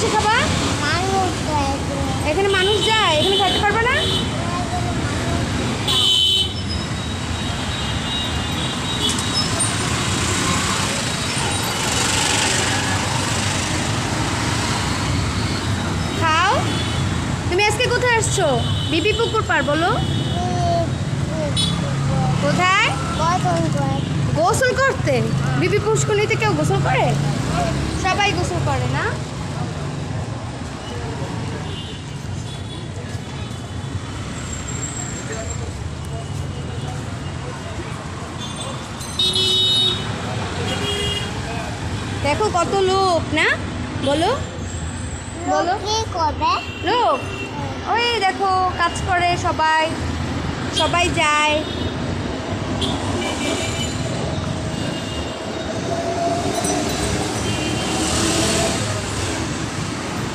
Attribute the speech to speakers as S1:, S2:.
S1: বসে খাবা? এখানে মানুষ যায়, এখানে খাইতে পারবে না? খাও। তুমি আজকে কোথায় আসছো? বিবি পুকুর পার বলো। কোথায়? গোসল করতে? বিবি পুষ্করিণীতে কেউ গোসল করে? সবাই গোসল করে না? দেখো কত লোক না, বলো বলো। লোক ওই দেখো কাজ করে, সবাই সবাই যায়।